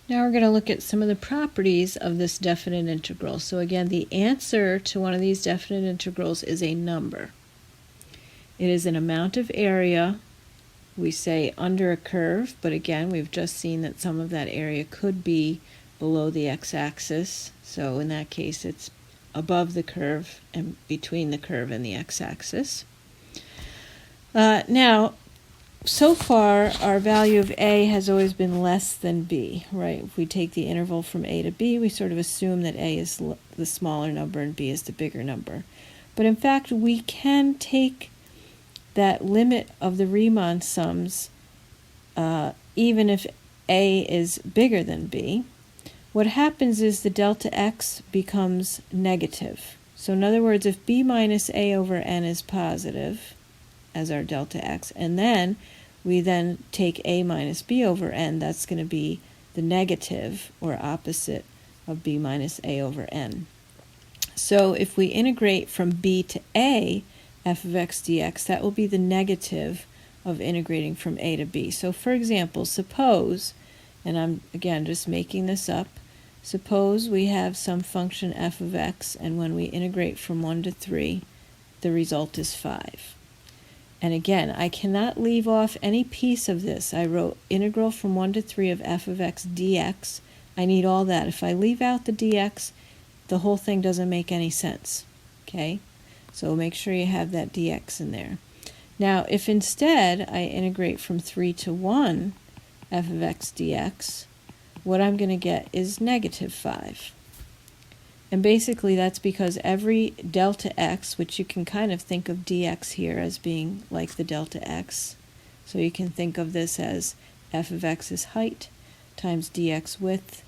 Now we're going to look at some of the properties of this definite integral. So again, the answer to one of these definite integrals is a number. It is an amount of area, we say under a curve, but again, we've just seen that some of that area could be below the x-axis. So in that case, it's above the curve and between the curve and the x-axis. Now, so far, our value of a has always been less than b, right? If we take the interval from a to b, we sort of assume that a is the smaller number and b is the bigger number. But in fact, we can take that limit of the Riemann sums even if a is bigger than b. What happens is the delta x becomes negative. So in other words, if b minus a over n is positive as our delta x, and then we then take a minus b over n, that's going to be the negative or opposite of b minus a over n. So if we integrate from b to a, f of x dx, that will be the negative of integrating from a to b. So for example, suppose, and I'm again just making this up, suppose we have some function f of x, and when we integrate from 1 to 3, the result is 5. And again, I cannot leave off any piece of this. I wrote integral from 1 to 3 of f of x dx. I need all that. If I leave out the dx, the whole thing doesn't make any sense. Okay? So make sure you have that dx in there. Now, if instead I integrate from 3 to 1 f of x dx, what I'm going to get is negative 5. And basically that's because every delta x, which you can kind of think of dx here as being like the delta x, so you can think of this as f of x is height times dx width.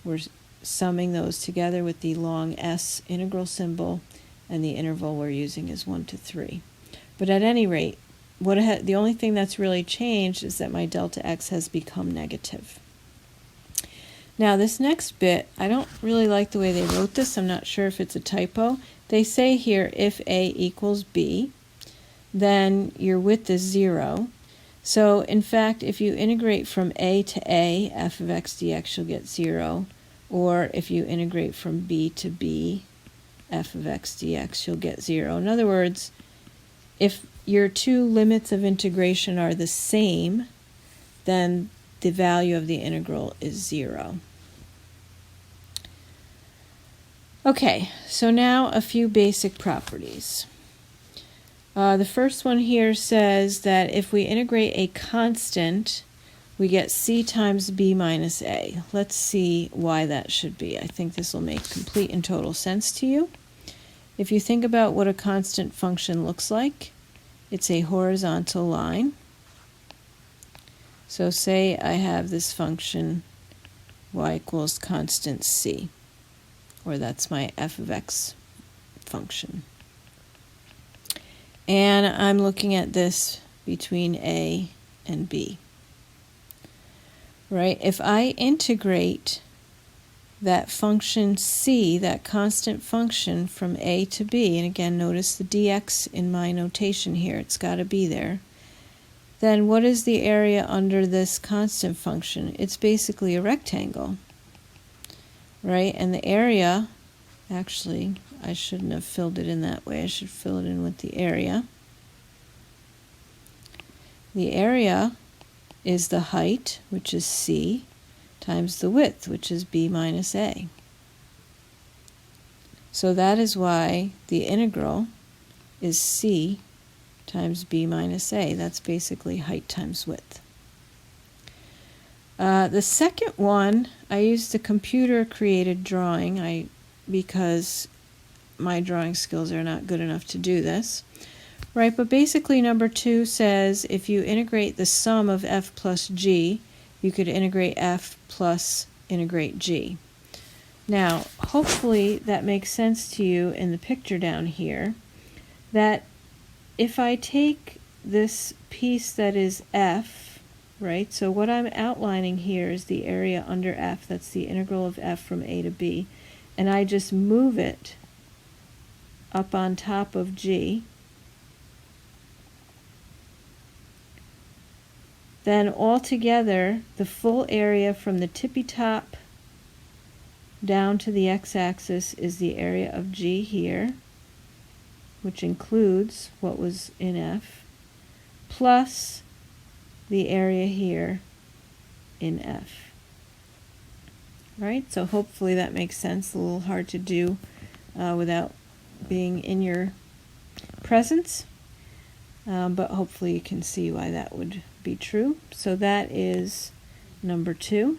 We're summing those together with the long s integral symbol, and the interval we're using is 1 to 3. But at any rate, the only thing that's really changed is that my delta x has become negative. Now this next bit, I don't really like the way they wrote this. I'm not sure if it's a typo. They say here if a equals b, then your width is 0. So in fact, if you integrate from a to a, f of x dx, you'll get 0. Or if you integrate from b to b, f of x dx, you'll get 0. In other words, if your two limits of integration are the same, then the value of the integral is 0. Okay, so now a few basic properties. The first one here says that if we integrate a constant, we get c times b minus a. Let's see why that should be. I think this will make complete and total sense to you. If you think about what a constant function looks like, it's a horizontal line. So say I have this function y equals constant c, or that's my f of x function. And I'm looking at this between a and b. Right? If I integrate that function c, that constant function, from a to b, and again notice the dx in my notation here, it's got to be there, then what is the area under this constant function? It's basically a rectangle, right? And the area, actually, I shouldn't have filled it in that way. I should fill it in with the area. The area is the height, which is c, times the width, which is b minus a. So that is why the integral is c times b minus a. That's basically height times width. The second one, I used a computer-created drawing because my drawing skills are not good enough to do this. Right, but basically number 2 says if you integrate the sum of f plus g, you could integrate f plus integrate g. Now, hopefully that makes sense to you in the picture down here, that if I take this piece that is f, right, so what I'm outlining here is the area under f, that's the integral of f from a to b, and I just move it up on top of g, then altogether the full area from the tippy top down to the x-axis is the area of G here, which includes what was in F, plus the area here in F. Right? So hopefully that makes sense. A little hard to do without being in your presence, but hopefully you can see why that would be true. So that is number 2.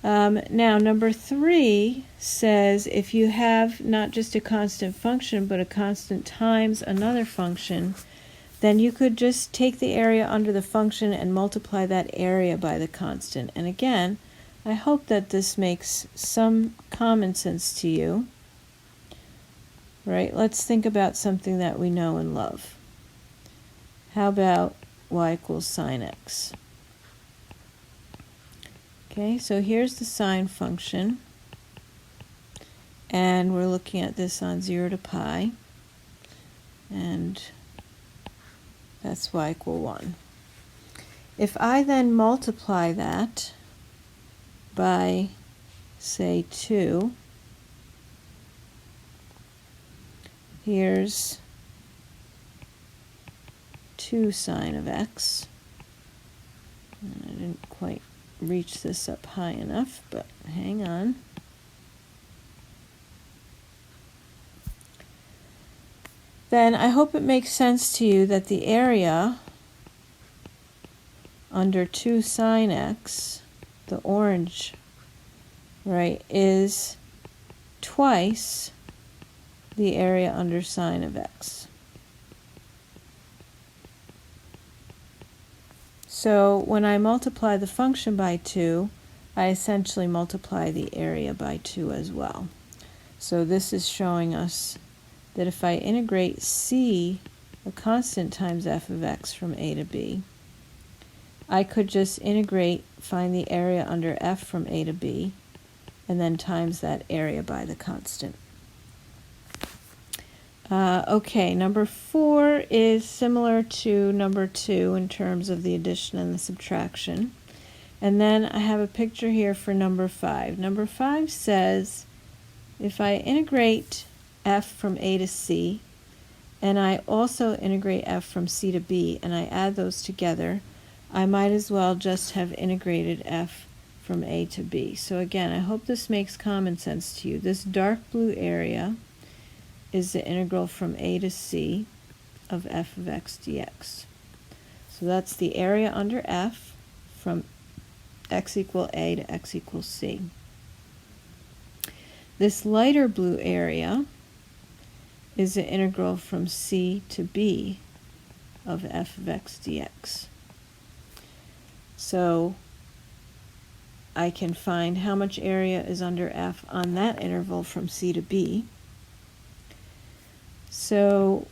Now, number 3 says if you have not just a constant function, but a constant times another function, then you could just take the area under the function and multiply that area by the constant. And again, I hope that this makes some common sense to you. Right? Let's think about something that we know and love. How about y equals sine x? Okay, so here's the sine function, and we're looking at this on 0 to pi, and that's y equal 1. If I then multiply that by, say, 2, here's 2 sine of x, and I didn't quite reach this up high enough, but hang on. Then I hope it makes sense to you that the area under 2 sine x, the orange, right, is twice the area under sine of x. So when I multiply the function by 2, I essentially multiply the area by 2 as well. So this is showing us that if I integrate c, a constant times f of x from a to b, I could just integrate, find the area under f from a to b, and then times that area by the constant. Okay, number 4 is similar to number 2 in terms of the addition and the subtraction. And then I have a picture here for number 5. Number 5 says if I integrate f from a to c, and I also integrate f from c to b, and I add those together, I might as well just have integrated f from a to b. So again, I hope this makes common sense to you. This dark blue area is the integral from a to c of f of x dx. So that's the area under f from x equal a to x equals c. This lighter blue area is the integral from c to b of f of x dx. So I can find how much area is under f on that interval from c to b. So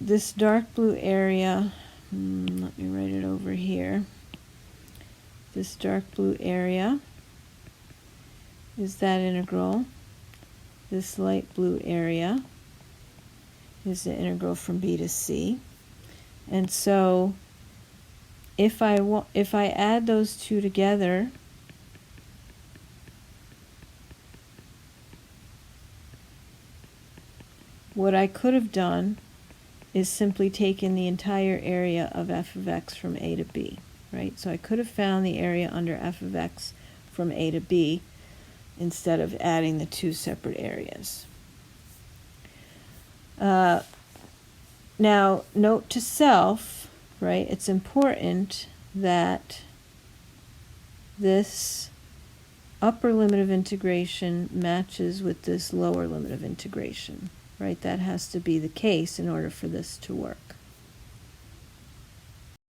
this dark blue area, let me write it over here. This dark blue area is that integral. This light blue area is the integral from b to c. And so if I add those two together, what I could have done is simply taken the entire area of f of x from a to b, right? So I could have found the area under f of x from a to b instead of adding the two separate areas. Now, note to self, right? It's important that this upper limit of integration matches with this lower limit of integration. Right, that has to be the case in order for this to work.